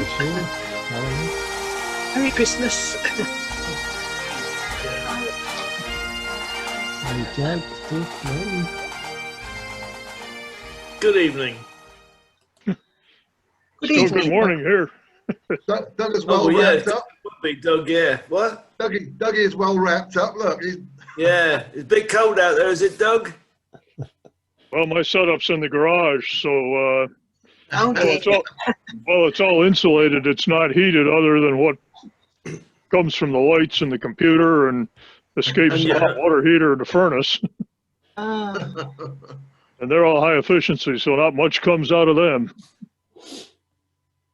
Sheila. Merry Christmas. Hey, Jack, Steve, Martin. Good evening. Good Still evening. good morning here. Doug is well yeah, wrapped up. would be Doug. Yeah. What? Dougie is well wrapped up. Look, he's Yeah. It's a bit cold out there, is it, Doug? Well, my setup's in the garage, so Okay. it's all insulated. It's not heated other than what comes from the lights in the computer and escapes And the yeah. hot water heater in the furnace. Ah, And they're all high efficiency, so not much comes out of them.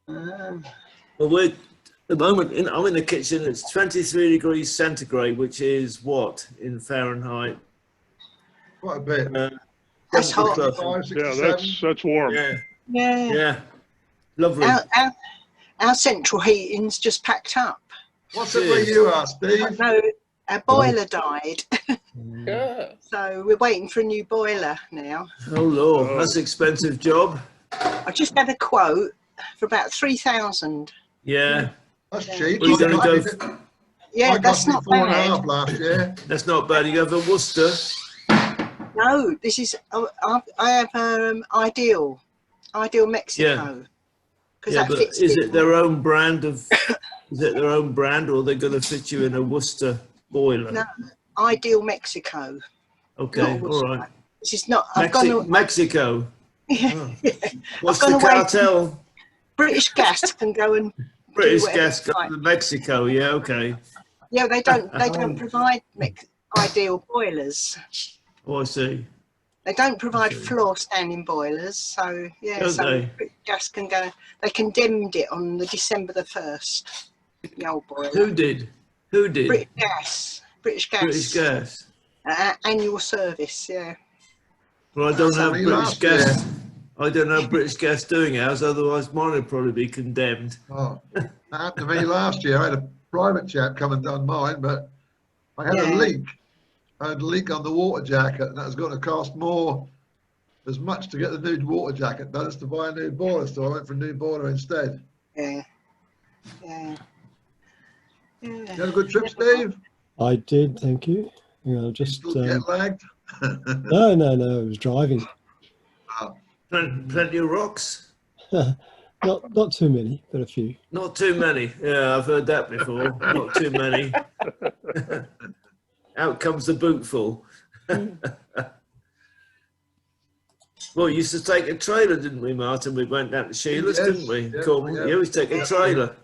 Well, we're at the moment. I'm in the kitchen. It's 23 degrees centigrade, which is what in Fahrenheit? quite a bit. That's hot. 65, Yeah, 67. that's warm. Yeah. Yeah. Yeah. Lovely. Our central heating's just packed up. What's it where you are, Steve? No, our boiler died. Yeah. So we're waiting for a new boiler now. Oh Lord, that's an expensive job. I just had a quote for about 3,000. Yeah. That's cheap. We're gonna go. Yeah, Mine that's cost me not 4.5 bad. last year. That's not bad. You have a Worcester. No, this is I have Ideal Mexico. Because Yeah, that but fits is in. it their own brand of? Is it their own brand, or are they going to fit you in a Worcester boiler? No, Ideal Mexico. Okay, Not a all Worcester. right. This is not. I've gone. Mexico. Yeah, Oh. yeah. What's I've the gone away cartel? British Gas can go and British whatever Gas it's got like. to Mexico. Yeah, okay. Yeah, they don't provide Ideal boilers. Oh, I see. They don't provide Okay. floor standing boilers. So yeah, Don't so they? British Gas can go. They condemned it on the December the 1st. The old boiler. Who did? Who did? British Gas. British Gas. British Gas. Annual service. Yeah. Well, I don't know Only British last Gas. I don't know British Gas doing ours. Otherwise, mine would probably be condemned. Oh, that happened to me last year. I had a private chap come and done mine, but I had Yeah. a leak. I had a leak on the water jacket, and that was going to cost as much to get the new water jacket done as to buy a new boiler. So I went for a new boiler instead. Yeah. Yeah. You Yeah. had a good trip, Steve? I did, thank you. Just Still jet lagged? no, I was driving. Plenty of rocks. Not too many, but a few. Not too many. Yeah, I've heard that before. Not too many. Out comes the bootful. Well, we used to take a trailer, didn't we, Martin? We went down to Sheila's, Yes, didn't we? yeah, Cornwall. yeah. Yeah, we take a trailer.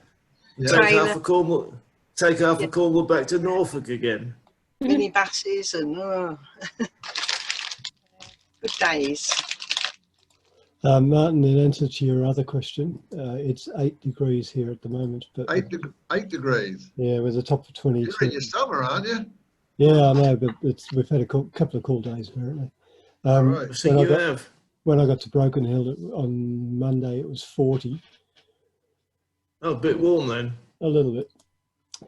Yeah. Take Trailer. half of Cornwall. Take half of Cornwall back to Norfolk again. Minibuses and good days. Martin, in answer to your other question, it's 8 degrees here at the moment. But 8 degrees. yeah, with a top of 22. You're in your summer, aren't you? Yeah, I know, but we've had a couple of cool days apparently. Right. So when, you I got, have. when I got to Broken Hill on Monday, it was 40, Oh, a bit warm then. a little bit,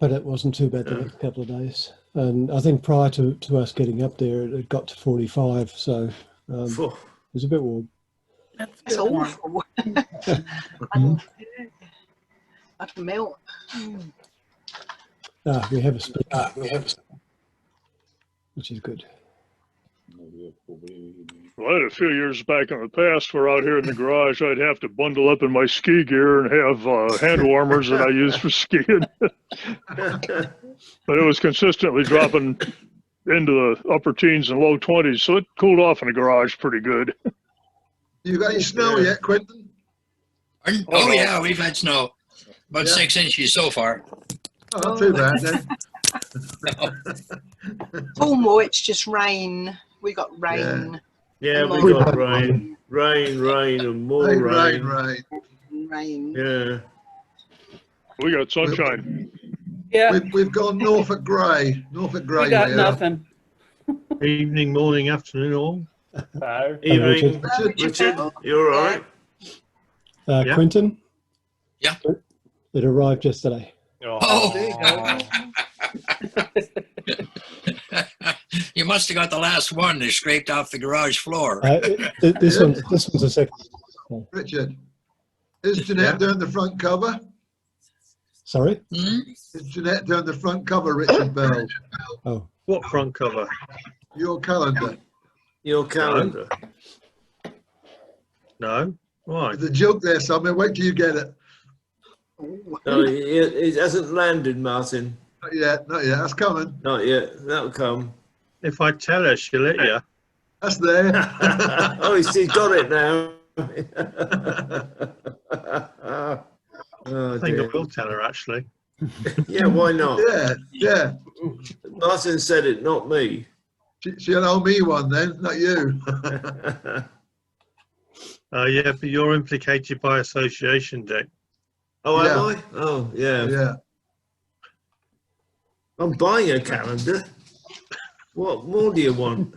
but it wasn't too bad the Yeah. next couple of days. And I think prior to us getting up there, it got to 45, so it Phew. was a bit warm. That's awful. I'd melt. We have a split, which is good. Well, I had a few years back in the past where out here in the garage, I'd have to bundle up in my ski gear and have hand warmers that I use for skiing. But it was consistently dropping into the upper teens and low 20s, so it cooled off in the garage pretty good. You got any snow Yeah. yet, Quentin? Oh, yeah, we've had snow. About Yeah. 6 inches so far. Oh, not too bad then. Cornwall, it's just rain. We got rain. Yeah, And we like- got rain, and more Rain, rain. rain. Rain. Yeah. We got sunshine. Yeah, We've gone Norfolk grey. Norfolk grey. we got we are. nothing. Evening, morning, afternoon, all. Evening, Richard. Richard. You all right? Yeah. Quentin? Yeah. It arrived yesterday. Oh, There you go. you must have got the last one that scraped off the garage floor. This one's a second. Richard, is Jeanette doing the front cover? Sorry? Is Jeanette doing the front cover, Richard Bell? Oh, What front cover? Your calendar. Your calendar. No. Why? There's a joke there somewhere. Wait till you get it. No, it hasn't landed, Martin. Not yet. Not yet. That's coming. Not yet. That'll come. If I tell her, she'll let you. That's there. Oh, she's got it now. Oh, I think dear. I will tell her, actually. Yeah, why not? Yeah. Yeah. Martin said it, not me. She'll owe me one then, not you. Yeah, but you're implicated by association, Dick. Oh, Yeah. am I? Oh, yeah. Yeah. I'm buying a calendar. What more do you want?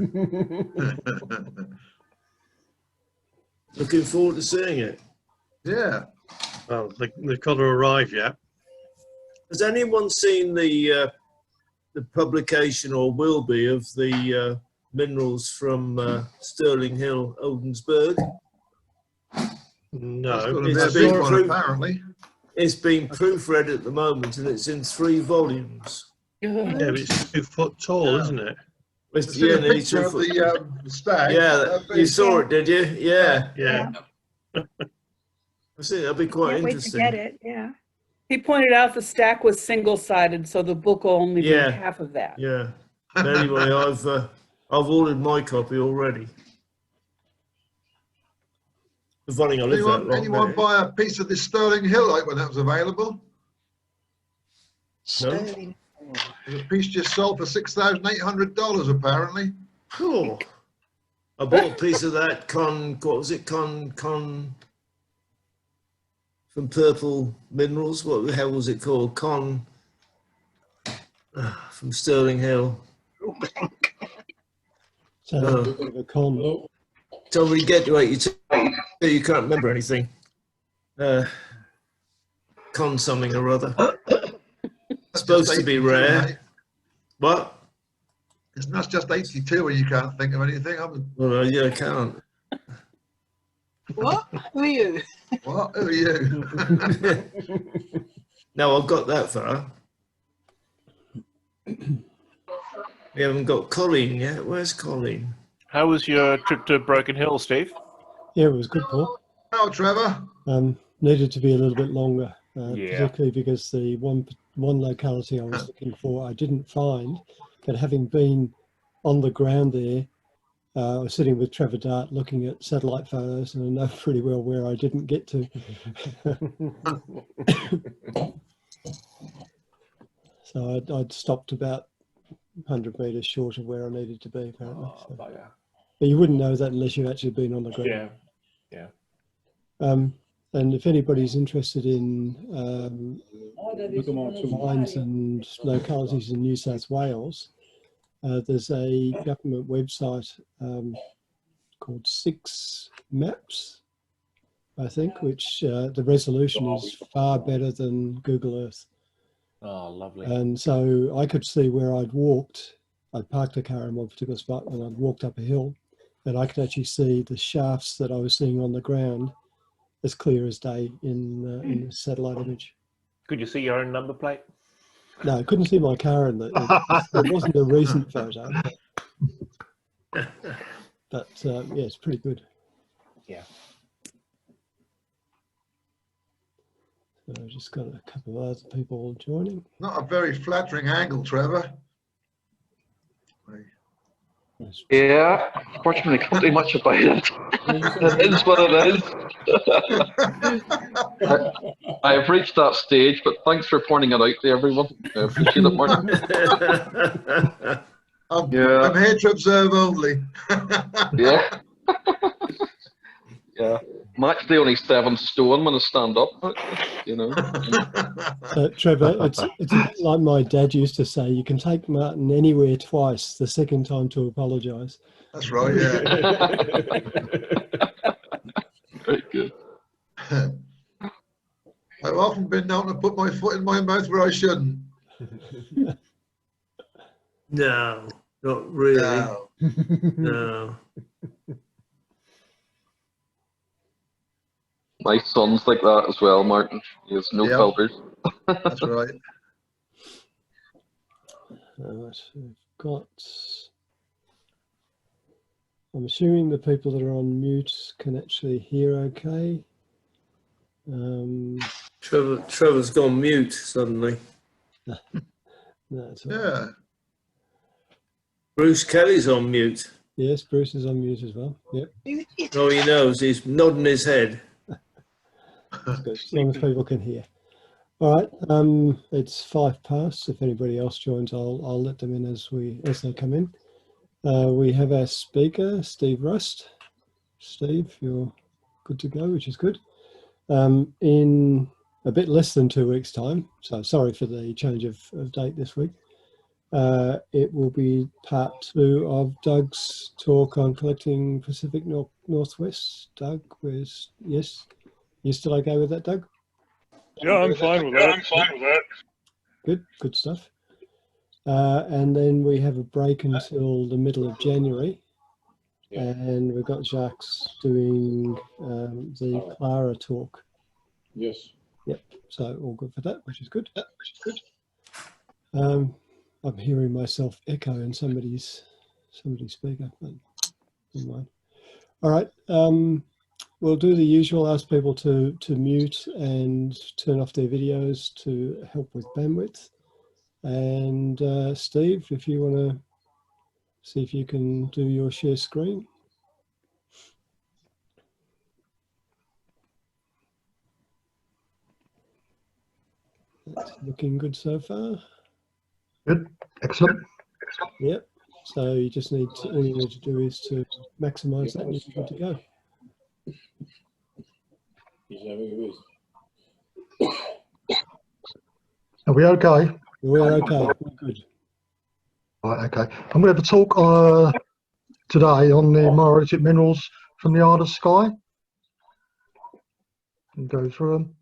Looking forward to seeing it. Yeah. Well, they've got to arrive yet. Has anyone seen the publication, or will be, of the minerals from Sterling Hill, Oldensburg? That's No. going to be It's a big been one, proved- apparently. It's been proofread at the moment, and it's in 3 volumes. Yeah, but it's 2 foot tall, isn't it? It's, I've seen yeah, a nearly picture 2 of foot. the stag. Yeah, you saw it, did you? Yeah. Yeah. I think that'd be quite Can't wait to interesting. get it, yeah. He pointed out the stack was single-sided, so the book will only be Yeah. half of that. Yeah. Anyway, I've ordered my copy already. The funny I live that long. Anyone buy a piece of this Sterling Hill like when that was available? Sterling. The piece just sold for $6,800 apparently. Cool. I bought a piece of that what was it? From Purple Minerals. What the hell was it called? From Sterling Hill. so a bit of a con. So when you get to 82, you can't remember anything. Con something or other. Supposed to be rare. Mate. What? It's not just 82 when you can't think of anything. Well, yeah, I can't. What? Who are you? What? Who are you? No, I've got that far. We haven't got Colleen yet. Where's Colleen? How was your trip to Broken Hill, Steve? Yeah, it was good, Paul. Oh, Trevor. Needed to be a little bit longer, Yeah. particularly because the one locality I was looking for I didn't find, but having been on the ground there, I was sitting with Trevor Dart looking at satellite photos, and I know pretty well where I didn't get to. So I'd stopped about 100 metres short of where I needed to be, apparently. Oh, So. bugger. But you wouldn't know that unless you've actually been on the ground. Yeah. And if anybody's interested in mines and localities in New South Wales, there's a government website called 6 Maps, I think, which the resolution is far better than Google Earth. Oh, lovely. And so I could see where I'd walked. I'd parked the car in one particular spot and I'd walked up a hill, and I could actually see the shafts that I was seeing on the ground as clear as day in the satellite image. Could you see your own number plate? No, I couldn't see my car in it wasn't a recent photo. But yeah, it's pretty good. Yeah. So I've just got a couple of other people joining. Not a very flattering angle, Trevor. Yeah, fortunately, can't do much about it. It is what it is. I have reached that stage, but thanks for pointing it out to everyone. I appreciate it, Martin. I'm here to observe only. Yeah. Yeah. I'm actually only 7 stone when I stand up, you know. Trevor, it's a bit like my dad used to say, you can take Martin anywhere twice, the second time to apologise. That's right, yeah. Very good. I've often been known to put my foot in my mouth where I shouldn't. No, not really. No. No. My son's like that as well, Martin. He has no Yeah. filters. That's right. Right, we've got. I'm assuming the people that are on mute can actually hear okay. Trevor's gone mute suddenly. No, it's all right. Yeah. Bruce Kelly's on mute. Yes, Bruce is on mute as well. Yep, Oh, he knows. He's nodding his head. that's good. As long as people can hear. All right, it's 5 past. If anybody else joins, I'll let them in as they come in. We have our speaker, Steve Rust. Steve, you're good to go, which is good. In a bit less than 2 weeks' time, so sorry for the change of date this week, it will be part 2 of Doug's talk on collecting Pacific Northwest. Doug, yes? You still okay with that, Doug? Yeah, I'm fine with that. Good stuff. And then we have a break until the middle of January. Yeah. And we've got Jacques doing the Clara talk. Yes. Yep, so all good for that, which is good. I'm hearing myself echo in somebody's speaker, but never mind. All right, we'll do the usual, ask people to mute and turn off their videos to help with bandwidth. And Steve, if you want to see if you can do your share screen. That's looking good so far. Good, excellent. Yep. So you just need to, all you need to do is to maximize that and you're good to go. Are we okay? We're okay. We're good. Right, okay. I'm going to have a talk today on the Miarolitic minerals from the Isle of Skye. And go through them.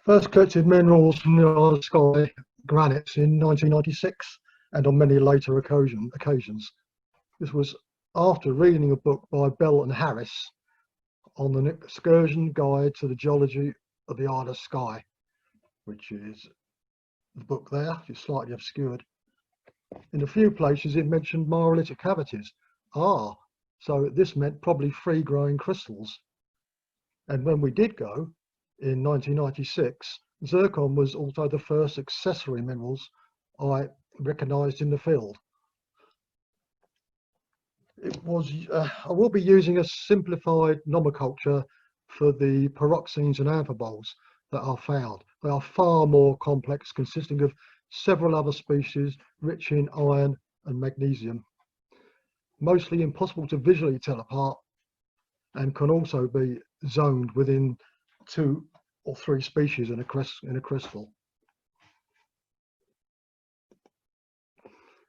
First collected minerals from the Isle of Skye, granites, in 1996 and on many later occasions. This was after reading a book by Bell and Harris on the excursion guide to the geology of the Isle of Skye, which is the book there, which is slightly obscured. In a few places it mentioned Miarolitic cavities. So this meant probably free growing crystals. And when we did go in 1996, zircon was also the first accessory minerals I recognized in the field. It was, I will be using a simplified nomenclature for the pyroxenes and amphiboles that are found. They are far more complex, consisting of several other species rich in iron and magnesium. Mostly impossible to visually tell apart and can also be zoned within 2 or 3 species in a crystal.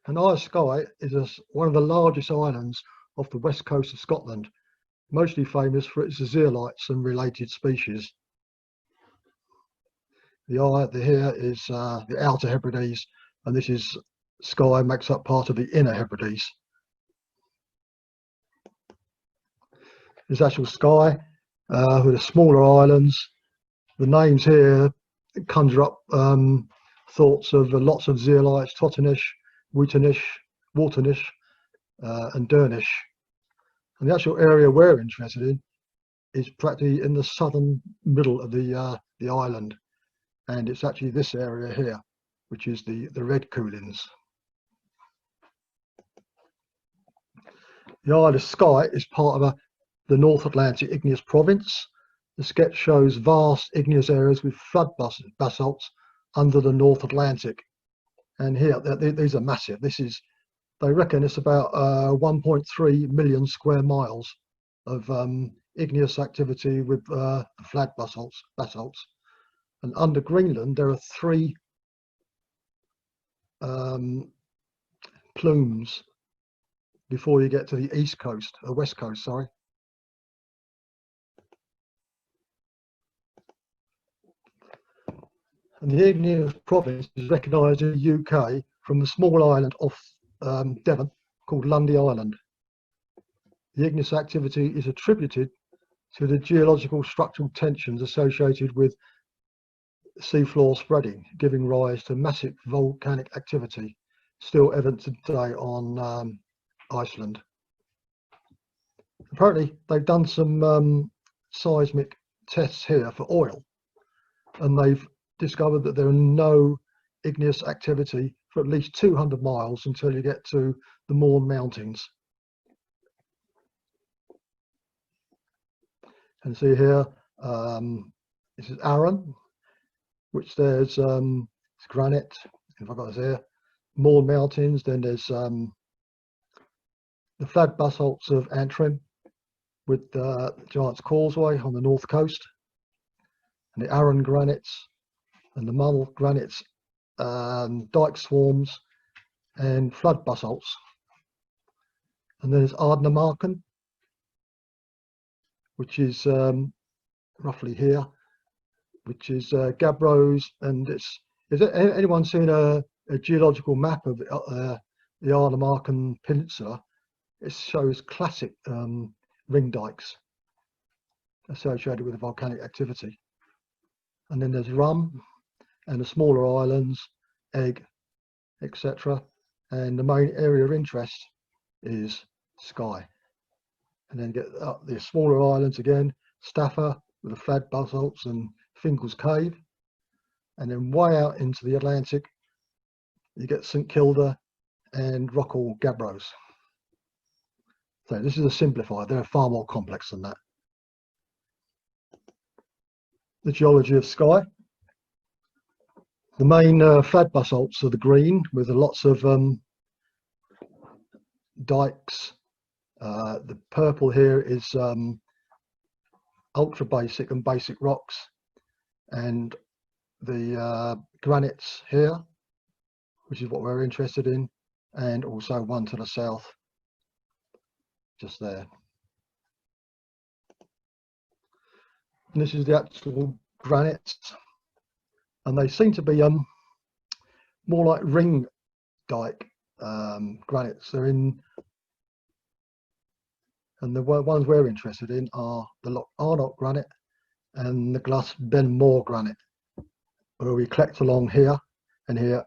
And Isle of Skye is one of the largest islands off the west coast of Scotland, mostly famous for its zeolites and related species. The eye here is the Outer Hebrides, and this is Skye makes up part of the Inner Hebrides. There's actual Skye with the smaller islands. The names here conjure up thoughts of lots of zeolites, Tottenish, Wheatenish, Waternish, and Dernish. And the actual area we're interested in is practically in the southern middle of the island, and it's actually this area here, which is the red coolings. The Isle of Skye is part of the North Atlantic igneous province. The sketch shows vast igneous areas with flood basalts under the North Atlantic. And here, these are massive. This is, they reckon it's about 1.3 million square miles of igneous activity with flood basalts. And under Greenland, there are 3 plumes before you get to the east coast, west coast, sorry. And the igneous province is recognised in the UK from the small island off Devon called Lundy Island. The igneous activity is attributed to the geological structural tensions associated with seafloor spreading, giving rise to massive volcanic activity still evident today on Iceland. Apparently, they've done some seismic tests here for oil, and they've discovered that there are no igneous activity for at least 200 miles until you get to the Mourne Mountains. And see here, this is Arran, which there's it's granite. If I got this here, Mourne Mountains. Then there's the flat basalts of Antrim, with the Giant's Causeway on the north coast, and the Arran granites, and the Mull granites, dike swarms, and flood basalts. And then there's Ardnamurchan, which is roughly here, which is Gabbros, and it's. Is anyone seen a geological map of the Ardnamurchan Peninsula? It shows classic ring dikes associated with the volcanic activity. And then there's Rum and the smaller islands, Egg, etc. And the main area of interest is Skye. And then get up the smaller islands again, Staffa with the flat basalts and Finkel's Cave. And then way out into the Atlantic, you get St Kilda and Rockall Gabbros. So this is a simplified, they're far more complex than that. The geology of Skye. The main flat basalts are the green, with lots of dikes. The purple here is ultra basic and basic rocks, and the granites here, which is what we're interested in, and also one to the south, just there. And this is the actual granites, and they seem to be more like ring dike granites. They're in, and the ones we're interested in are the Loch Arnoch granite and the Glas Ben More granite, where we collect along here and here.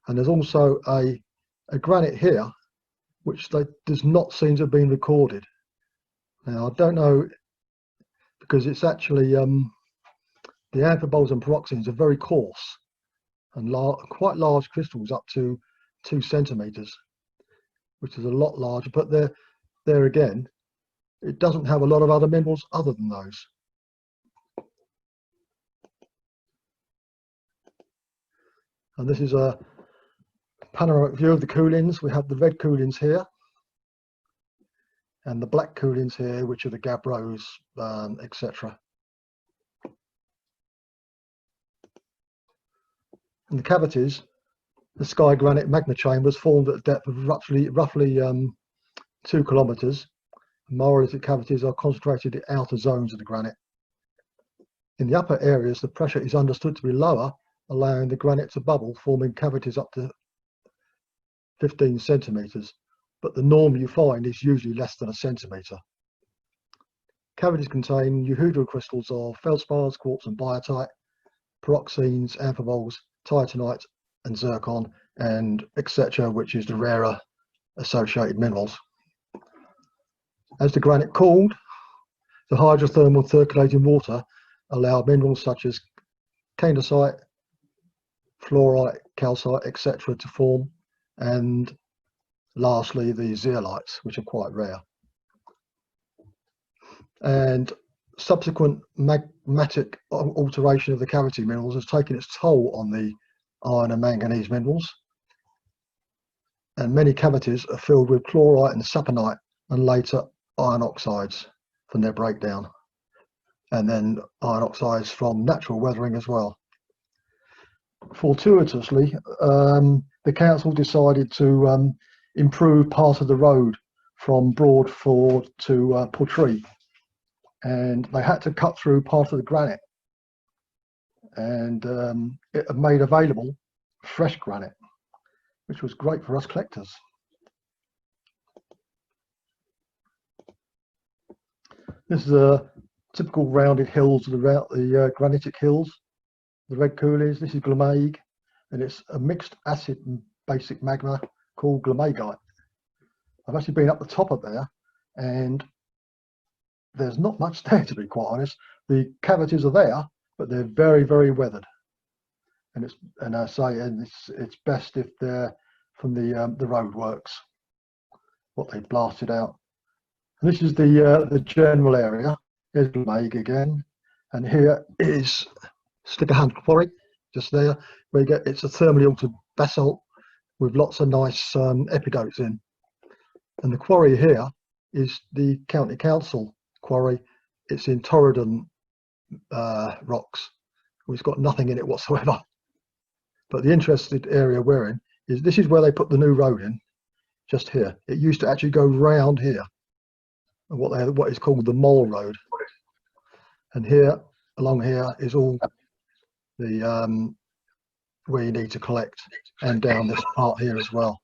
And there's also a granite here, which does not seem to have been recorded. Now, I don't know, because it's actually, the amphiboles and pyroxenes are very coarse and quite large crystals, up to 2 centimeters, which is a lot larger. But there again, it doesn't have a lot of other minerals other than those. And this is a panoramic view of the coolins. We have the red coolins here and the black coolins here, which are the Gabbros, etc. And the cavities, the Skye granite magma chambers formed at a depth of roughly 2 kilometers. Miarolitic cavities are concentrated in outer zones of the granite. In the upper areas, the pressure is understood to be lower, allowing the granite to bubble, forming cavities up to 15 centimeters, but the norm you find is usually less than a centimeter. Cavities contain euhedral crystals of feldspars, quartz and biotite, pyroxenes, amphiboles, titanite and zircon, and etc., which is the rarer associated minerals. As the granite cooled, the hydrothermal circulating water allowed minerals such as cainocite, fluorite, calcite, etc. to form, and lastly the zeolites, which are quite rare. And subsequent magmatic alteration of the cavity minerals has taken its toll on the iron and manganese minerals, and many cavities are filled with chlorite and saponite and later iron oxides from their breakdown, and then iron oxides from natural weathering as well. Fortuitously, the council decided to improve part of the road from Broadford to Portree, and they had to cut through part of the granite, and it made available fresh granite, which was great for us collectors. This is a typical rounded hills of the granitic hills, the red coulees. This is Glamague, and it's a mixed acid and basic magma called Glamageite. I've actually been up the top of there, and there's not much there, to be quite honest. The cavities are there, but they're very, very weathered. And it's best if they're from the road works, what they blasted out. And this is the general area. Here's Glamague again, and here is Stick a Hand Quarry, just there, where you get, it's a thermally altered basalt with lots of nice epidotes in. And the quarry here is the county council quarry. It's in Torridon rocks, which got nothing in it whatsoever. But the interested area we're in is, this is where they put the new road in, just here. It used to actually go round here, what is called the Mole Road. And here, along here, is all the where you need to collect, and down this part here as well.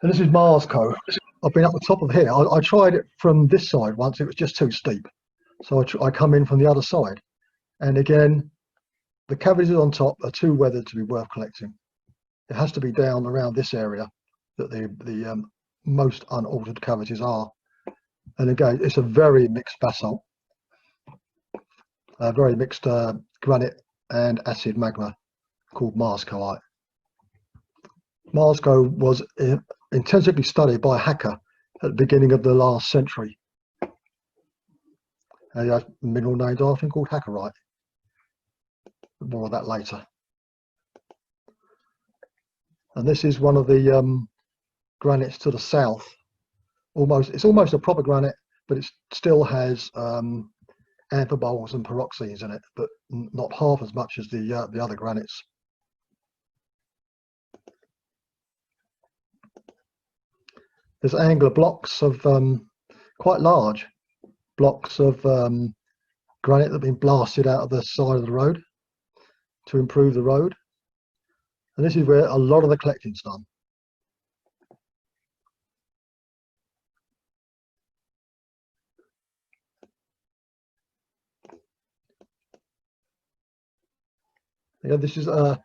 And this is Marsco. I've been up the top of here. I tried it from this side once. It was just too steep. So I come in from the other side. And again, the cavities on top are too weathered to be worth collecting. It has to be down around this area that the most unaltered cavities are. And again, it's a very mixed basalt. Very mixed granite and acid magma called Marscoite. Marsco was intensively studied by a hacker at the beginning of the last century. And he has mineral names after him called Hackerite. More of that later. And this is one of the granites to the south. It's almost a proper granite, but it still has amphiboles and pyroxenes in it, but not half as much as the other granites. There's angular blocks of quite large blocks of granite that have been blasted out of the side of the road to improve the road. And this is where a lot of the collecting's done. Yeah, this is the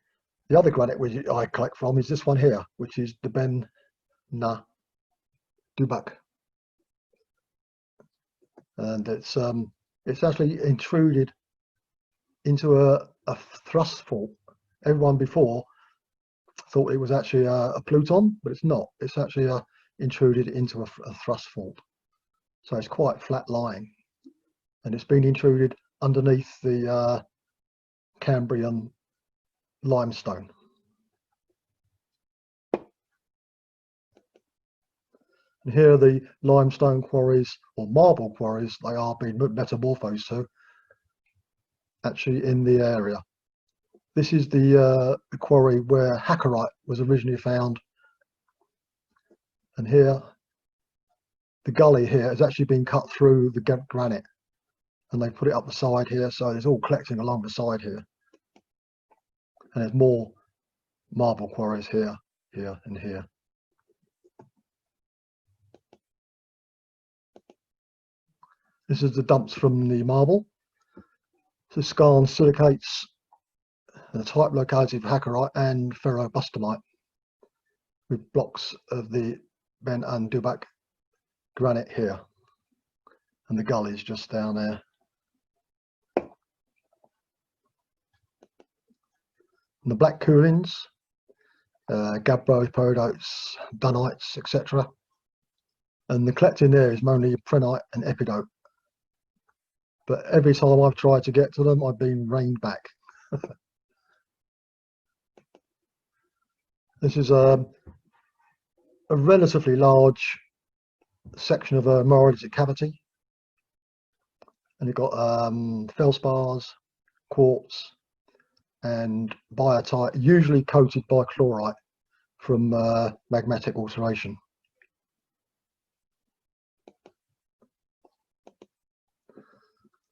other granite which I collect from is this one here, which is the Ben Na Dubak. And it's actually intruded into a thrust fault. Everyone before thought it was actually a pluton, but it's not. It's actually intruded into a thrust fault. So it's quite flat lying, and it's been intruded underneath the Cambrian limestone. And here are the limestone quarries, or marble quarries, they are being metamorphosed to, actually in the area. This is the quarry where Hackerite was originally found. And here, the gully here has actually been cut through the granite. And they put it up the side here, so it's all collecting along the side here. And there's more marble quarries here, here, and here. This is the dumps from the marble. So skarn silicates, the type locality of Hackerite and ferrobustamite, with blocks of the Ben and Dubak granite here. And the gully's just down there. And the black coolings, gabbros, peridotes, dunites, etc. And the collecting there is mainly prehnite and epidote. But every time I've tried to get to them, I've been reined back. This is a relatively large section of a Miarolitic cavity. And you've got feldspars, quartz, and biotite, usually coated by chlorite from magmatic alteration.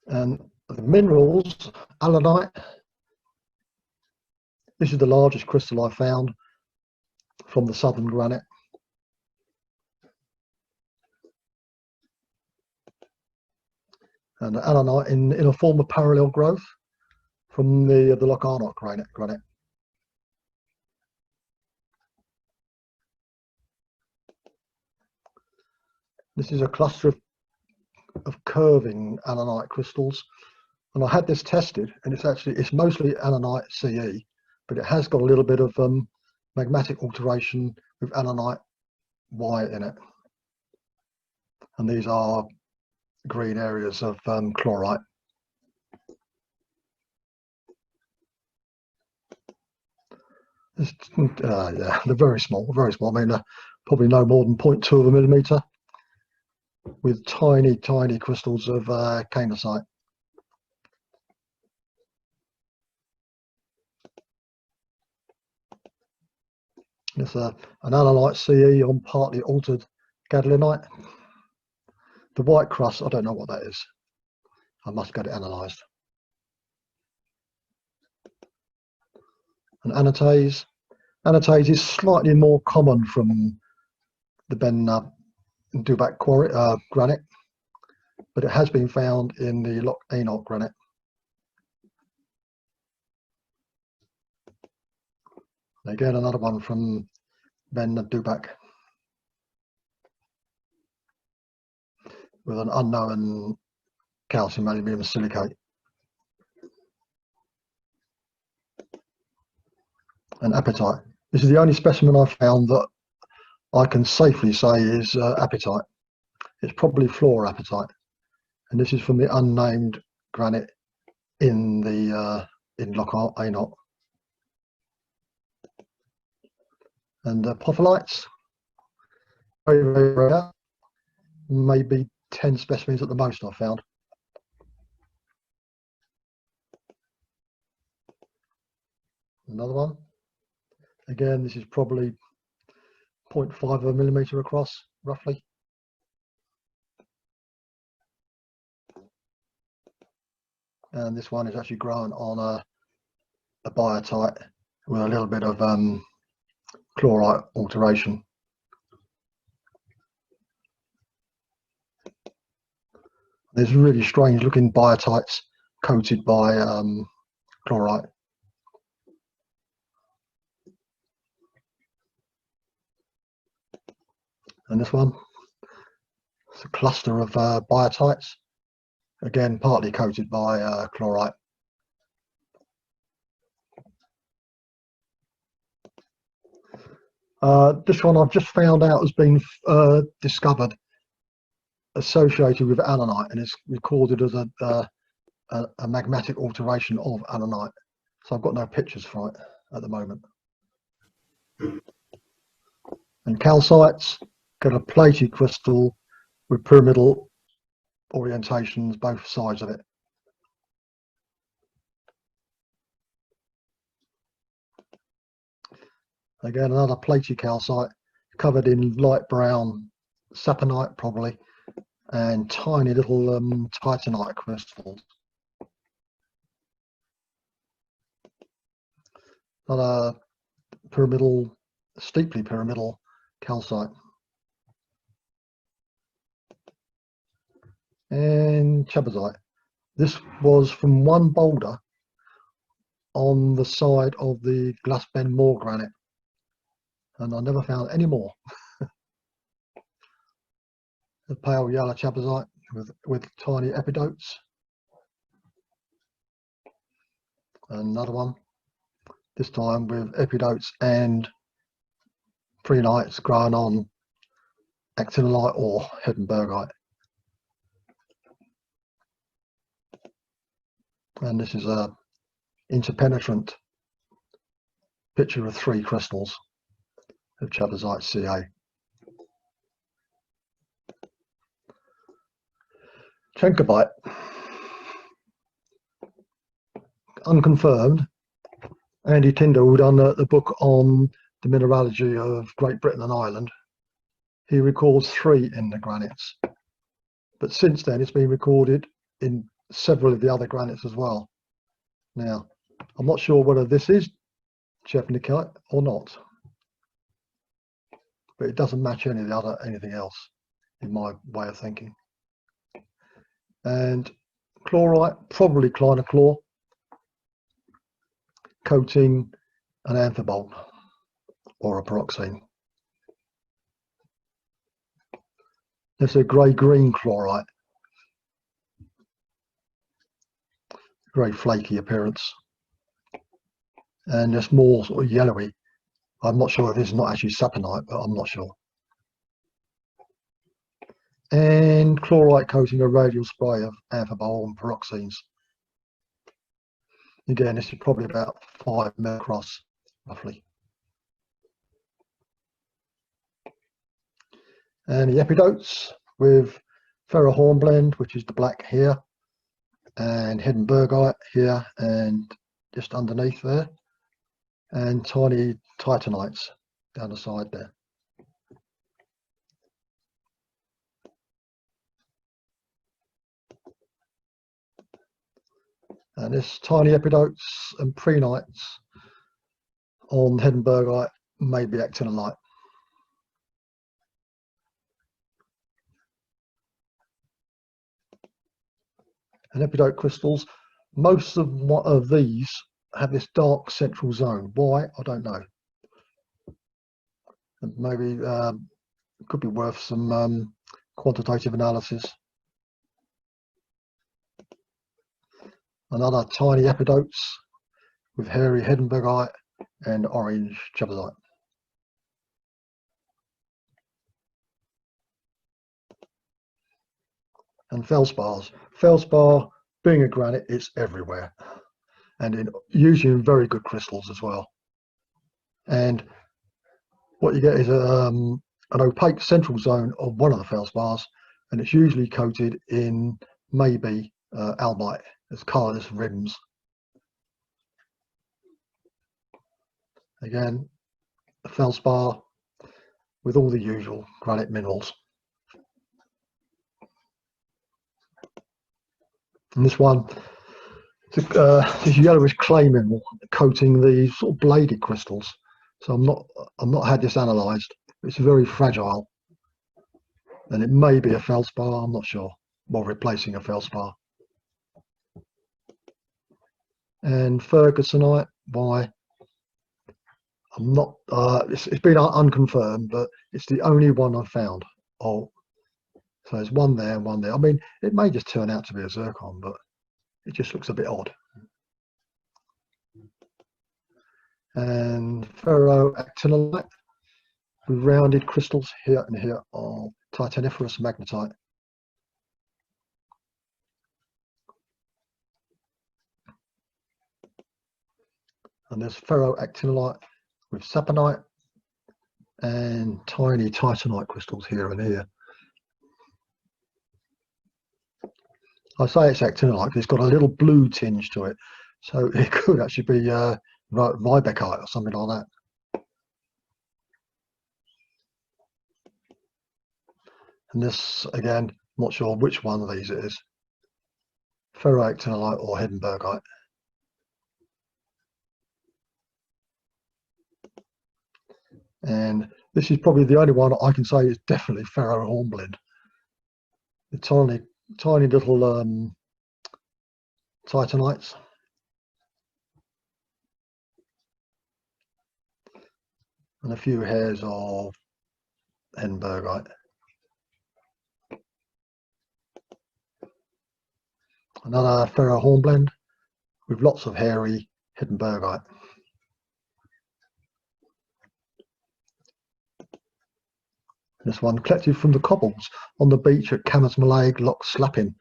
And the minerals, allanite, this is the largest crystal I found from the southern granite. and allanite in a form of parallel growth from the Loch Arnoch granite. This is a cluster of curving allanite crystals, and I had this tested, and it's mostly allanite CE, but it has got a little bit of magmatic alteration with allanite white in it, and these are green areas of chlorite. Yeah, they're very small, very small. I mean, probably no more than 0.2 of a millimeter, with tiny crystals of canosite. It's an allanite CE on partly altered gadolinite. The white crust, I don't know what that is. I must get it analysed. And anatase. Anatase is slightly more common from the Ben Dubac quarry, granite, but it has been found in the Loch Arnoch granite. Again, another one from Ben Dubac with an unknown calcium aluminium silicate. And apatite. This is the only specimen I've found that I can safely say is apatite. It's probably fluorapatite, and this is from the unnamed granite in the in Loch Arnoch. And apopholites, very rare, maybe 10 specimens at the most I've found. Another one. Again, this is probably 0.5 of a millimeter across, roughly. And this one is actually grown on a biotite with a little bit of chlorite alteration. There's really strange looking biotites coated by chlorite. And this one, it's a cluster of biotites, again partly coated by chlorite. This one I've just found out has been discovered associated with allanite, and it's recorded as a magmatic alteration of allanite. So I've got no pictures for it at the moment. And calcites got a plated crystal with pyramidal orientations both sides of it. Again, another plated calcite covered in light brown saponite probably, and tiny little titanite crystals. Another pyramidal, steeply pyramidal calcite. And chabazite. This was from one boulder on the side of the Glasben Moor granite, and I never found any more. The pale yellow chabazite with tiny epidotes. Another one, this time with epidotes and preenites grown on actinolite or Heddenbergite. And this is a interpenetrant picture of 3 crystals of chabazite Ca. Chancobite, unconfirmed. Andy Tyndall, who done the book on the mineralogy of Great Britain and Ireland, he records 3 in the granites. But since then, it's been recorded in several of the other granites as well. Now, I'm not sure whether this is Chevnicite or not, but it doesn't match anything else in my way of thinking. And Chlorite, probably clinochlor, coating an anthibolt or a pyroxene. There's a grey-green chlorite, very flaky appearance, and there's more sort of yellowy. I'm not sure if this is not actually saponite, but I'm not sure. And chlorite coating a radial spray of amphibole and pyroxenes. Again, this is probably about 5 mil across, roughly. And the epidotes with ferrohornblende, which is the black here, and Hedenbergite here and just underneath there, and tiny titanites down the side there. And this tiny epidotes and prenites on Hedenbergite may be actinolite. And epidote crystals, most of these have this dark central zone. Why? I don't know. And maybe it could be worth some quantitative analysis. Another tiny epidotes with hairy Hedenbergite and orange chabazite. And feldspars. Feldspar, being a granite, it's everywhere, and usually in very good crystals as well. And what you get is an opaque central zone of one of the feldspars, and it's usually coated in maybe albite. It's colourless rims. Again, a feldspar with all the usual granite minerals. And this one, this yellowish clay mineral coating these sort of bladed crystals. So I've not had this analysed. It's very fragile, and it may be a feldspar. I'm not sure. Well, replacing a feldspar. And Fergusonite, why? I'm not. It's been unconfirmed, but it's the only one I've found. Oh, so there's one there and one there. I mean, it may just turn out to be a zircon, but it just looks a bit odd. And ferroactinolite with rounded crystals here and here of titaniferous magnetite. And there's ferroactinolite with saponite and tiny titanite crystals here and here. I say it's actinolite because it's got a little blue tinge to it, so it could actually be Riebeckite or something like that. And this, again, not sure which one of these it is, ferroactinolite or Hedenbergite. And this is probably the only one I can say is definitely ferrohornblende. The tiny little titanites. And a few hairs of Hedenbergite. Another ferrohornblende with lots of hairy Hedenbergite. This one collected from the cobbles on the beach at Camersmalaig, Loch Slappin.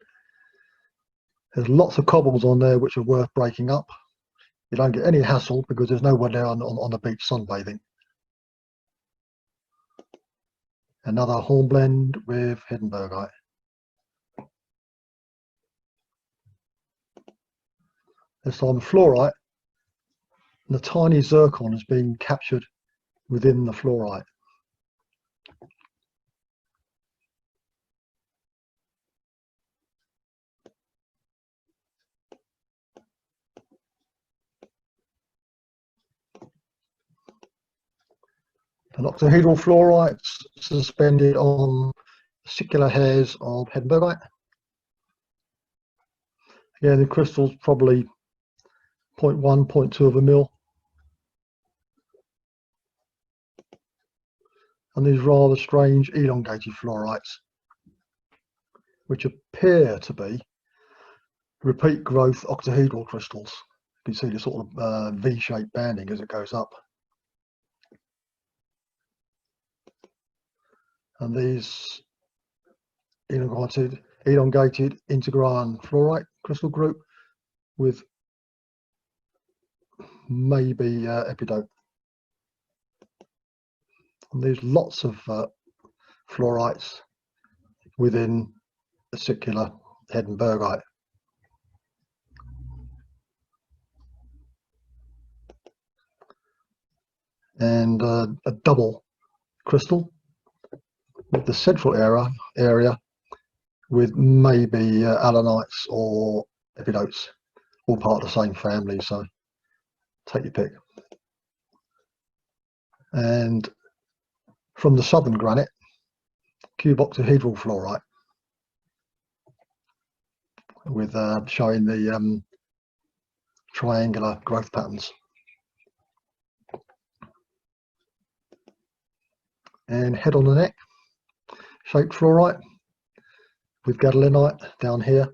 There's lots of cobbles on there which are worth breaking up. You don't get any hassle because there's no one there on the beach sunbathing. Another hornblende with Hedenbergite. This time fluorite. And the tiny zircon has been captured within the fluorite. An octahedral fluorite suspended on circular hairs of Hedenbergite. Yeah, the crystal's probably 0.1, 0.2 of a mil. And these rather strange elongated fluorites, which appear to be repeat growth octahedral crystals. You can see the sort of V-shaped banding as it goes up. And these elongated integran fluorite crystal group with maybe epidote. And there's lots of fluorites within the circular Hedenbergite. And a double crystal with the central area with maybe alanites or epidotes, all part of the same family, so take your pick. And from the southern granite, cuboctahedral fluorite with showing the triangular growth patterns. And head on the neck, shaped fluorite with gadolinite down here.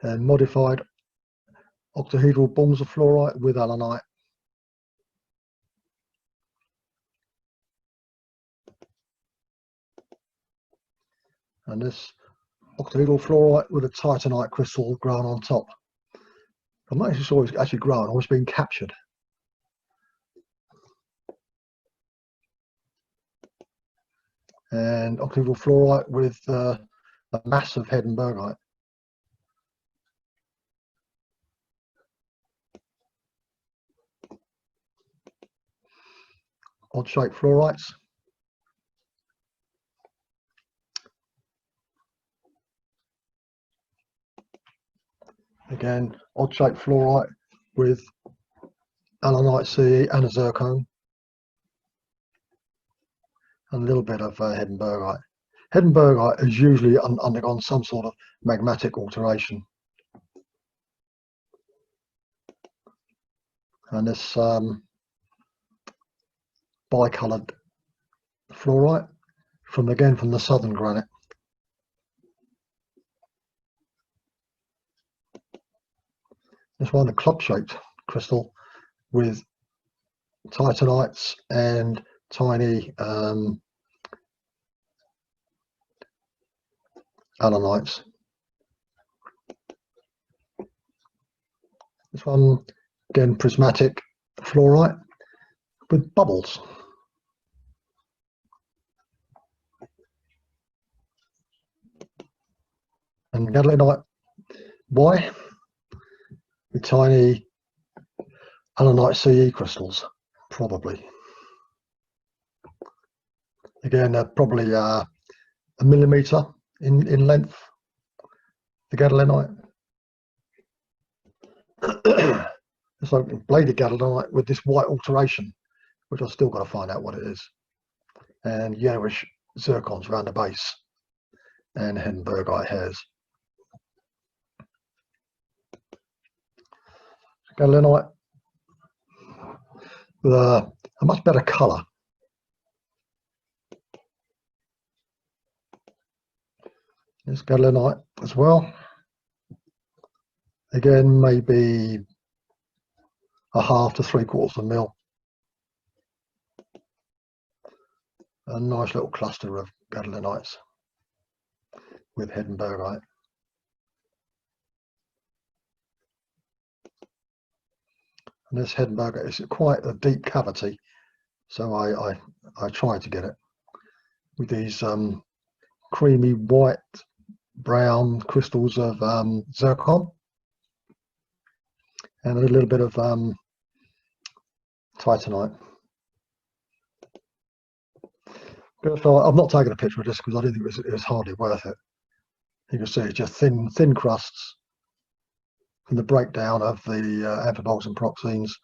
And modified octahedral bonds of fluorite with allanite. And this octahedral fluorite with a titanite crystal grown on top. I'm not actually sure it's actually grown, or it's been captured. And octahedral fluorite with a massive Hedenbergite. Odd shaped fluorites. Again, odd shaped fluorite with allanite CE and a zircon. And a little bit of Hedenbergite. Hedenbergite has usually undergone some sort of magmatic alteration. And this bicoloured fluorite from the southern granite. This one, the club-shaped crystal with titanites and tiny alanites. This one, again, prismatic fluorite with bubbles. And gadolinite Y with tiny allanite CE crystals, probably. Again, probably a millimetre in length, the gadolinite. So bladed gadolinite with this white alteration, which I've still got to find out what it is. And yellowish zircons around the base and Hedenbergite hairs. Gadolinite with a much better colour. There's gadolinite as well. Again, maybe a half to 3/4 of a mil. A nice little cluster of gadolinites with Hedenbergite. And this Hedenbergite is quite a deep cavity, so I tried to get it with these creamy white brown crystals of zircon and a little bit of titanite. So I've not taken a picture of this because I didn't think it was hardly worth it. You can see it's just thin crusts from the breakdown of the amphiboles and proxenes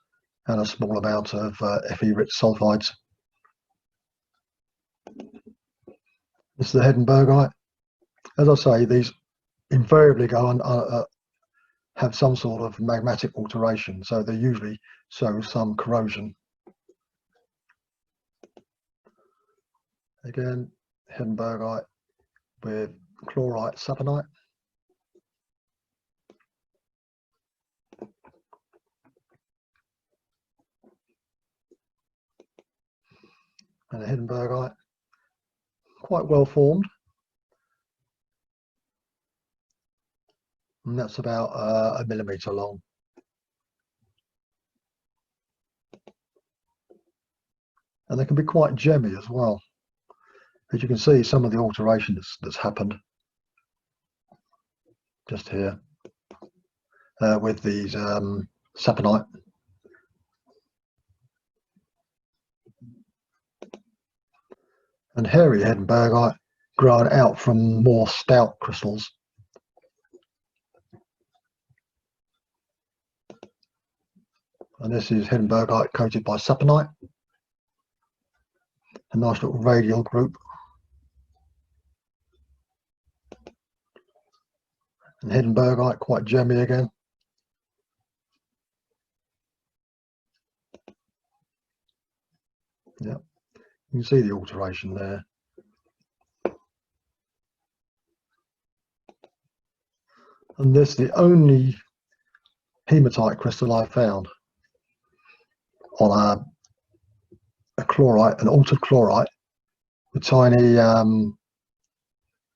and a small amount of Fe-rich sulfides. This is the Heddenbergite. As I say, these invariably go on, have some sort of magmatic alteration, so they usually show some corrosion. Again, Heddenbergite with chlorite saponite. And a Heddenbergite, quite well formed. And that's about 1 millimetre long. And they can be quite gemmy as well. As you can see, some of the alteration that's happened just here with these saponite. And hairy Heddenbergite growing out from more stout crystals. And this is Heddenbergite coated by saponite. A nice little radial group. And Heddenbergite quite gemmy again. Yep, you can see the alteration there. And this is the only hematite crystal I found on a chlorite, an altered chlorite with tiny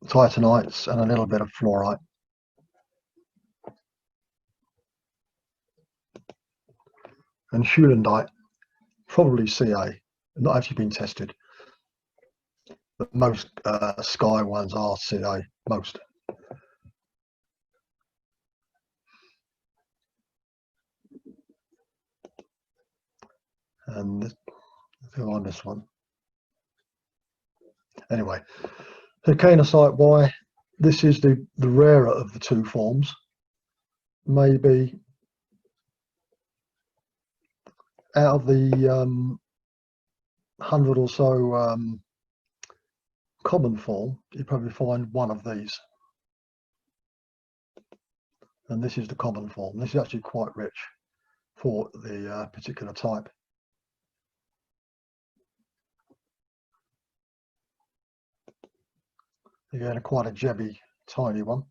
titanites and a little bit of fluorite. And Schulandite, probably Ca, not actually been tested, but most Skye ones are Ca, most. And let's go on this one. Anyway, the Granites Y, this is the rarer of the two forms. Maybe out of the 100 or so common form, you probably find one of these. And this is the common form. This is actually quite rich for the particular type. Again, quite a jebby, tiny one.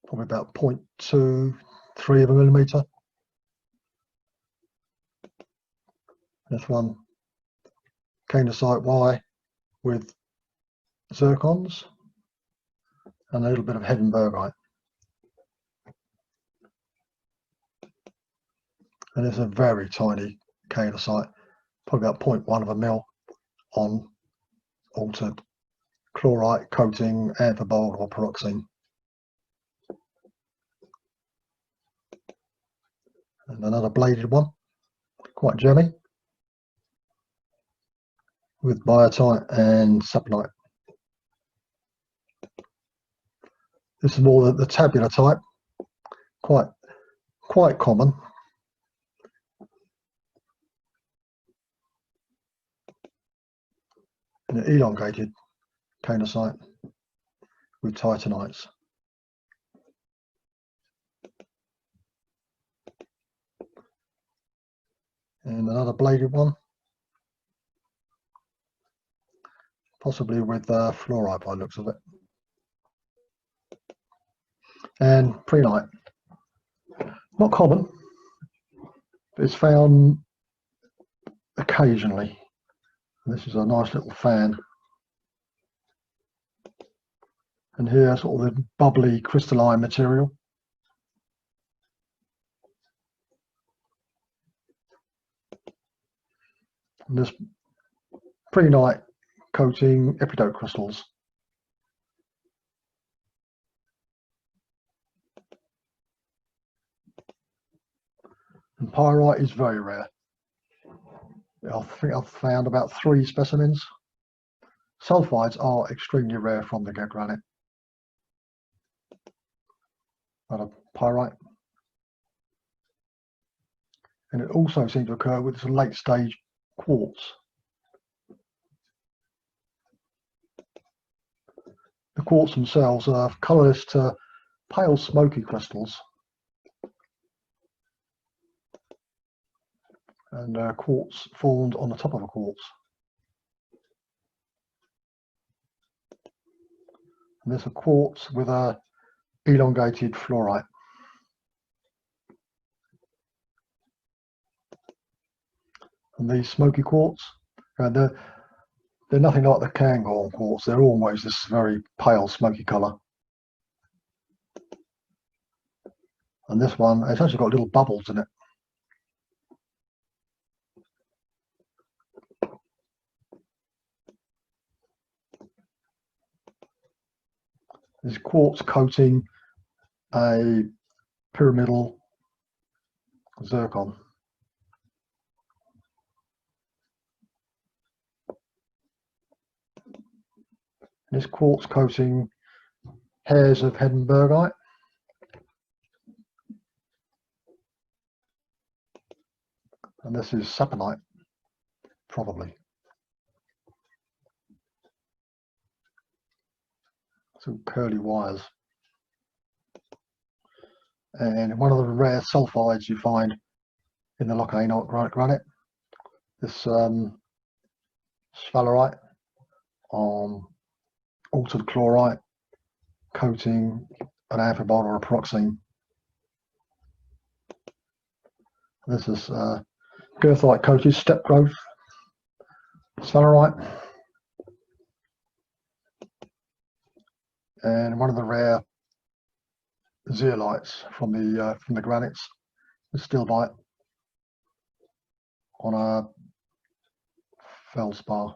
Probably about 0.23 of a millimetre. This one, Granites Y with zircons and a little bit of Heddenbergite. And it's a very tiny Granites, probably about 0.1 of a mil on altered chlorite coating, amphibole or pyroxene. And another bladed one, quite gemmy, with biotite and saponite. This is more the tabular type, quite common. And an elongated Granites with titanites. And another bladed one, possibly with fluorite by the looks of it. And prehnite, not common, but it's found occasionally. And this is a nice little fan. And here, sort of the bubbly crystalline material. And this prehnite coating epidote crystals. And pyrite is very rare. I think I've found about 3 specimens. Sulfides are extremely rare from the granite. But a pyrite. And it also seems to occur with some late stage quartz. The quartz themselves are colourless to pale smoky crystals, and quartz formed on the top of a quartz. And there's a quartz with a elongated fluorite. And these smoky quartz, they're nothing like the Cairngorm quartz. They're always this very pale smoky colour. And this one, it's actually got little bubbles in it. This quartz coating a pyramidal zircon. This quartz coating hairs of Hedenbergite. And this is saponite, probably. Some curly wires. And one of the rare sulfides you find in the Lochlanite granite, this sphalerite on altered chlorite coating an amphibole or a pyroxene. This is goethite coated step growth sphalerite, and one of the rare zeolites from the granites, the stilbite on a feldspar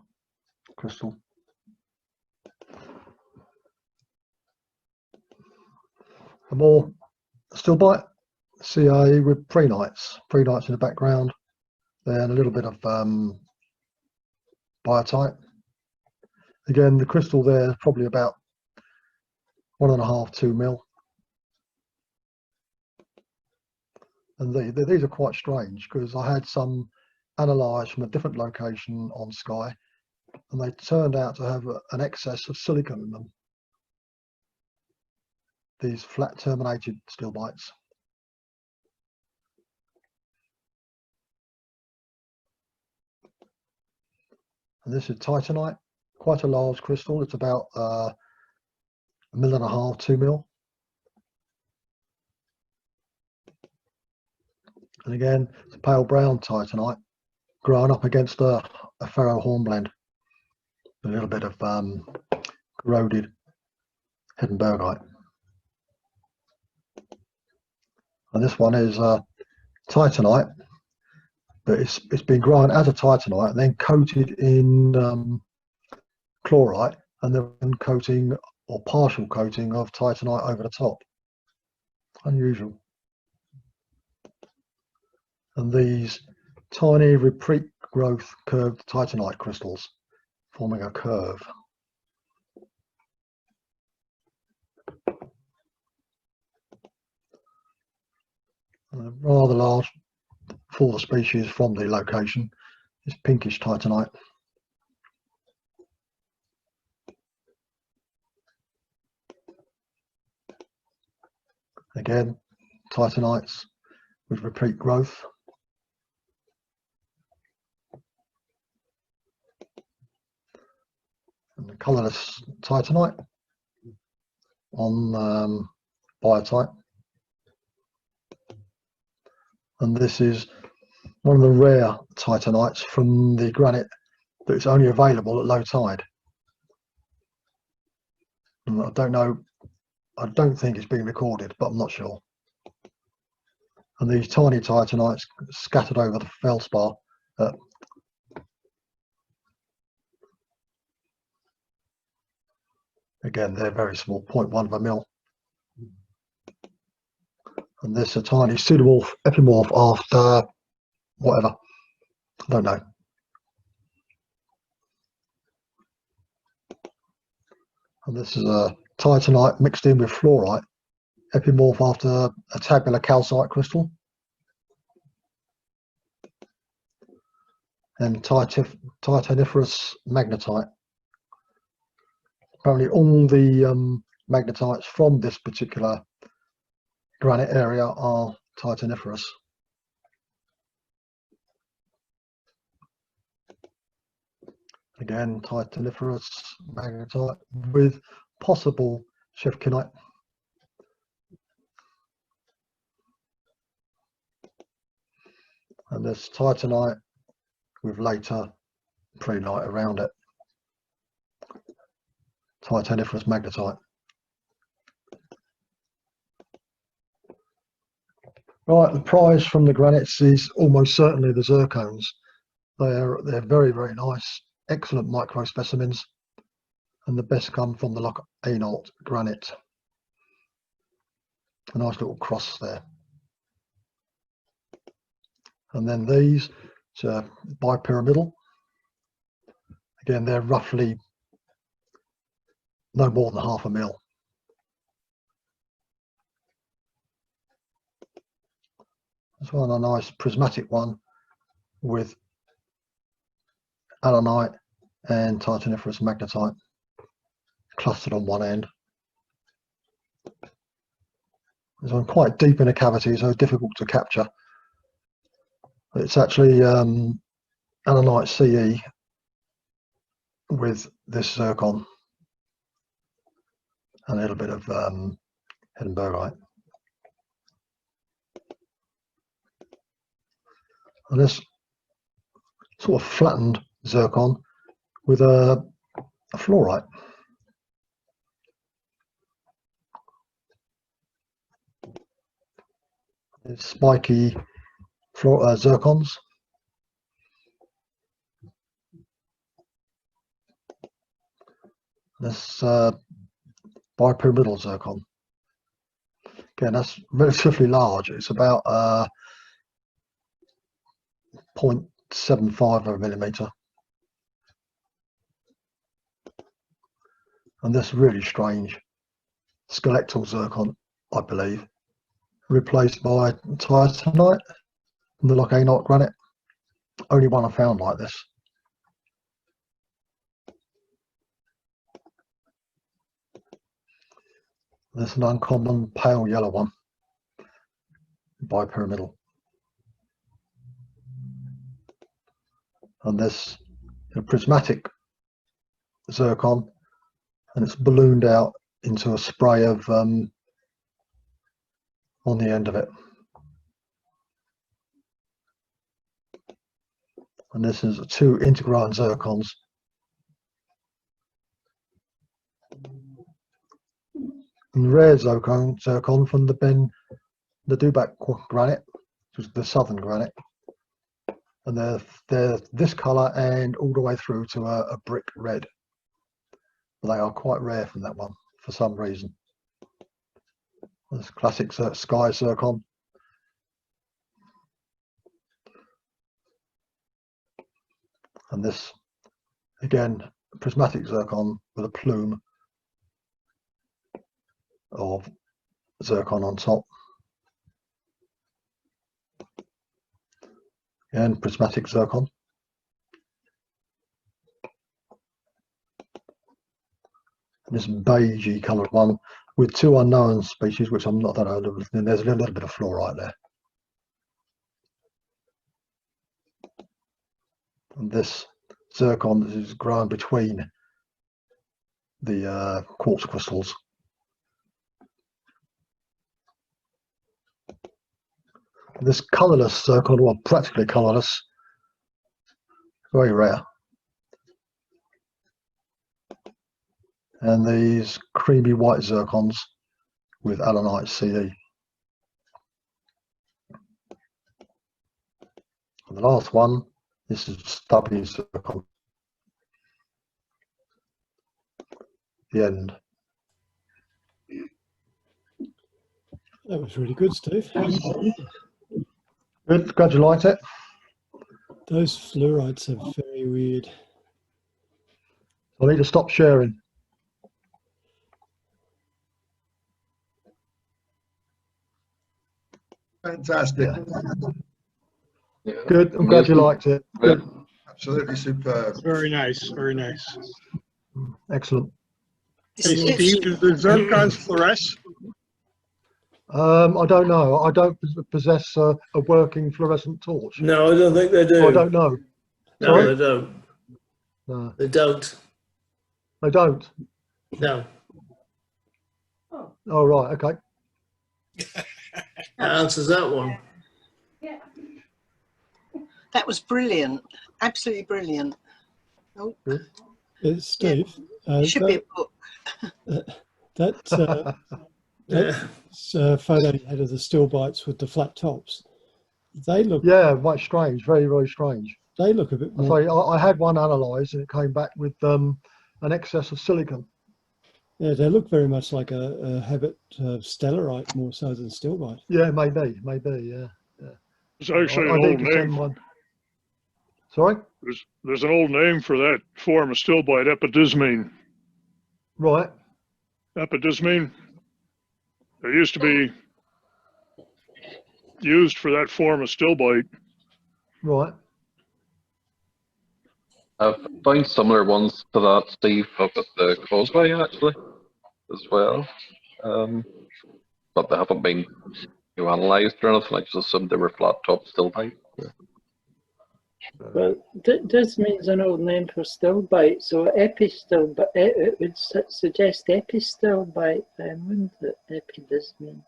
crystal. A more stilbite, Skye with prenites in the background, then a little bit of biotite. Again, the crystal there is probably about 1.5 to 2 mil. And these are quite strange because I had some analysed from a different location on Skye, and they turned out to have an excess of silicon in them. These flat terminated stilbites. And this is titanite, quite a large crystal. It's about 1.5 mil, 2 mil. And again, it's a pale brown titanite growing up against a ferro hornblende. A little bit of corroded Hedenbergite. And this one is titanite, but it's been grown as a titanite and then coated in chlorite, and then coating or partial coating of titanite over the top. Unusual. And these tiny repeat growth curved titanite crystals forming a curve. Rather large for the species from the location is pinkish titanite. Again, titanites with repeat growth. And the colourless titanite on biotite. And this is one of the rare titanites from the granite that's only available at low tide. And I don't know, I don't think it's been recorded, but I'm not sure. And these tiny titanites scattered over the feldspar. Again, they're very small, 0.1 of a mil. And this is a tiny pseudomorph epimorph after whatever, I don't know. And this is a titanite mixed in with fluorite, epimorph after a tabular calcite crystal. And titaniferous magnetite, Apparently all the magnetites from this particular granite area are titaniferous. Again, titaniferous magnetite with possible schiffinite. And there's titanite with later prehnite around it. Titaniferous magnetite. Right, the prize from the granites is almost certainly the zircons. They're very, very nice, excellent micro specimens, and the best come from the Loch Einault granite. A nice little cross there. And then these, it's bipyramidal. Again, they're roughly no more than 1/2 mil. This one, a nice prismatic one with allanite and titaniferous magnetite clustered on one end. This one quite deep in a cavity, so difficult to capture. It's actually allanite CE with this zircon and a little bit of Edinburghite. And this sort of flattened zircon with a fluorite. It's spiky zircons. This bipyramidal zircon. Again, that's relatively large. It's about 0.75 of a millimeter. And this really strange skeletal zircon, I believe, replaced by titanite from the Loch Einault granite. Only one I found like this. There's an uncommon pale yellow one, bipyramidal. And this a prismatic zircon, and it's ballooned out into a spray of on the end of it. And this is 2 integrine zircons. And rare zircon from the Dubac granite, which is the southern granite. And they're this colour and all the way through to a brick red. But they are quite rare from that one for some reason. This classic Skye zircon. And this, again, prismatic zircon with a plume of zircon on top. And prismatic zircon. And this beigey coloured one with 2 unknown species, which I'm not that old. And there's a little bit of fluorite there. And this zircon is grown between the quartz crystals. And this colourless zircon, well, practically colourless, very rare. And these creamy white zircons with allanite CE. And the last one, this is stubby zircon. The end. That was really good, Steve. Good, glad you liked it. Those fluorites are very weird. I need to stop sharing. Fantastic. Yeah. Good, I'm glad you liked it. Good. Absolutely superb. Very nice, very nice. Excellent. Hey, Steve, do the zircons fluoresce? I don't know. I don't possess a working fluorescent torch. No, I don't think they do. So I don't know. No, Sorry? they don't. No, They don't. they don't. No. Oh, right. Okay. That answers that one. That was brilliant. Absolutely brilliant. Oh, Steve, it should be a book. that photo you had of the still bites with the flat tops, they look quite strange. Very, very strange. they look a bit more. Sorry, I had one analysed and it came back with an excess of silicon. Yeah, they look very much like a habit stellarite more so than still bite. Yeah, maybe, yeah. It's actually I an need old to send name. one. Sorry? There's an old name for that form of stilbite, epidysmine. Right. Epidysmine. It used to be used for that form of stilbite. Right. I've found similar ones to that, Steve, up at the causeway actually, as well. But they haven't been analysed or anything. I just assumed they were flat top stilbite. Well, this means an old name for stilbite, so epistilbite, it would suggest epistilbite then, wouldn't it? Epidysmine.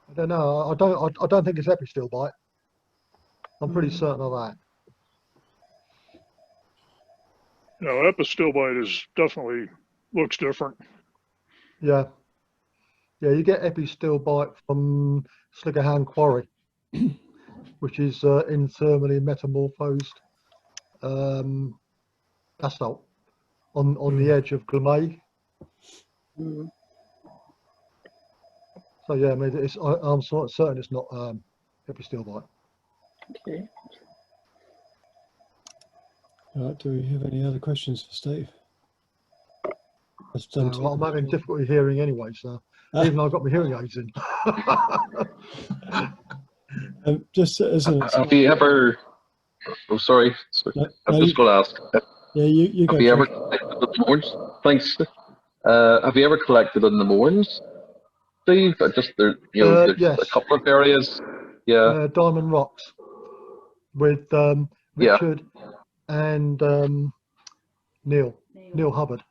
I don't know. I don't think it's epistilbite. I'm pretty certain of that. No, epistilbite is definitely looks different. Yeah. Yeah, you get epistilbite from Sliggerham Quarry, which is internally metamorphosed basalt on the edge of Glamay. Mm. So yeah, I mean, I'm sort of certain it's not epistilbite. Okay. All right, do we have any other questions for Steve? I'm having difficulty hearing anyway, so even though I've got my hearing aids in. Just as an Have you ever? Oh, sorry. I'm just going to ask. Yeah, you go. Have you ever collected the moorns? Thanks. Have you ever collected in the moorns, Steve? Just there, there's yes. a couple of areas. Yeah. Diamond Rocks with Richard and Neil Hubbard.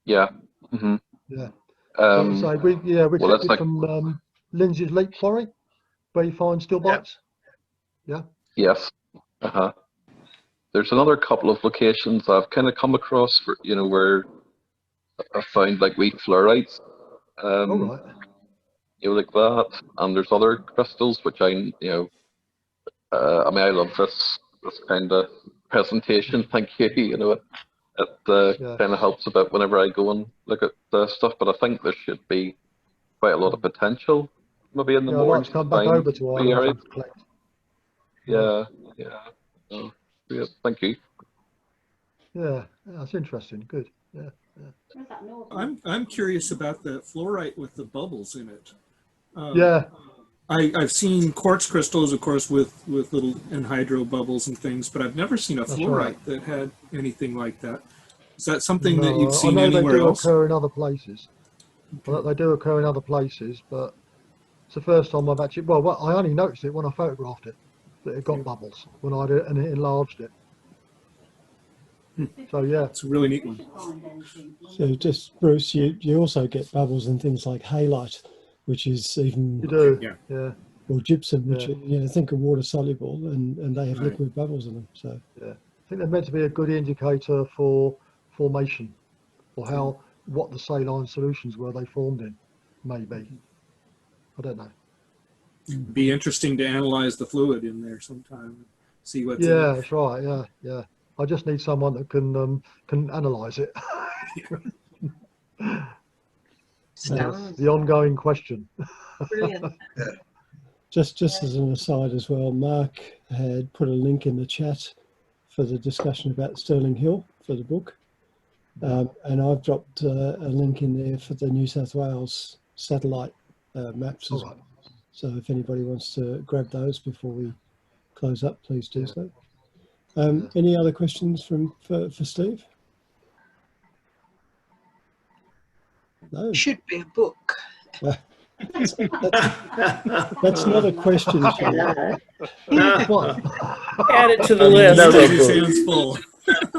Yeah. Mm-hmm. Yeah. So we collected from Lindsay's Lake Quarry, where you find still bites. Yeah. Yes. There's another couple of locations I've kind of come across, where I found like wheat fluorites. Right. Like that, and there's other crystals which I mean, I love this kind of presentation. Thank you. It kind of helps a bit whenever I go and look at stuff. But I think there should be quite a lot of potential, maybe in the I'd like to come back over to our area. Yeah. Thank you. Yeah, that's interesting. Good. Yeah. I'm curious about the fluorite with the bubbles in it. I've seen quartz crystals, of course, with little anhydro bubbles and things, but I've never seen a fluorite that had anything like that. Is that something that you've seen anywhere else? They do occur in other places. Okay. They do occur in other places, but it's the first time I've actually. Well, I only noticed it when I photographed it, that it got bubbles when I did it and it enlarged it. So yeah, it's a really neat one. So just Bruce, you also get bubbles and things like halite, which is even or gypsum, which think are water soluble and they have liquid bubbles in them. So I think they're meant to be a good indicator for formation, or what the saline solutions were they formed in. Maybe I don't know. It'd be interesting to analyze the fluid in there sometime, see what's in it. That's right. Yeah. I just need someone that can analyse it. The ongoing question. Brilliant. Just as an aside as well, Mark had put a link in the chat for the discussion about Stirling Hill for the book, and I've dropped a link in there for the New South Wales satellite maps as well. So if anybody wants to grab those before we close up, please do so. Any other questions for Steve? No. Should be a book. That's not a question, Shelley. What? Add it to the list. Another His book. hands full.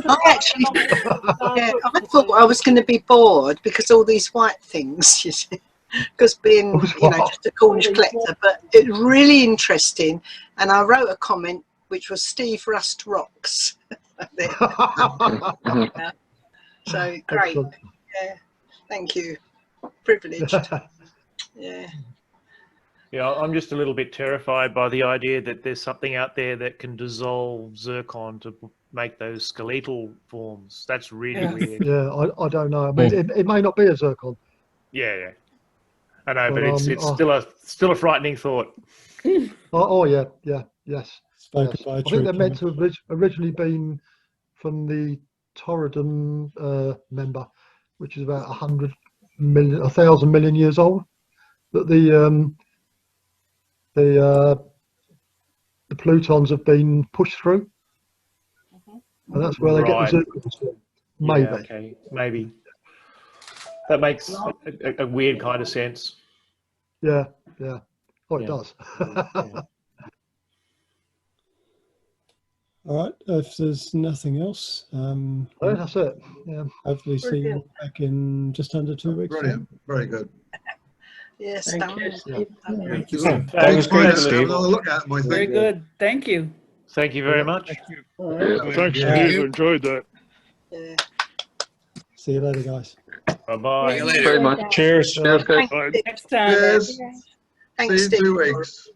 I actually, yeah, I thought I was going to be bored because all these white things, you see, because being, you know, just a Cornish collector, but it was really interesting. And I wrote a comment, which was Steve Rust rocks. So great. Yeah, thank you. Privileged. Yeah. Yeah, I'm just a little bit terrified by the idea that there's something out there that can dissolve zircon to make those skeletal forms. That's really weird. Yeah, I don't know. I mean, it may not be a zircon. Yeah. I know, But, but it's still a frightening thought. Yeah, yes. Spoken Yes. by a I think true they're meant to have originally been from the Torridon member, which is about 1,000 million years old. That the plutons have been pushed through, and that's where they get the zircons from. Maybe. Yeah, okay, maybe. That makes a weird kind of sense. Yeah. Oh, it does. All right. If there's nothing else, That's it. Yeah. hopefully see you back in just under 2 weeks. Brilliant. Very good. Yes, Thank you, Steve. Thank you, Steve. Steve. Thanks, great, Steve. Have another look at them, I Very think. good. Thank you. Thank you very much. Thank you. All right. Thanks, Yeah. Steve. Enjoyed that. Yeah. See you later, guys. Bye-bye. See you later. Very much. Cheers. Cheers, guys. Bye. Next time. Cheers. Thanks, See you in Steve. 2 weeks.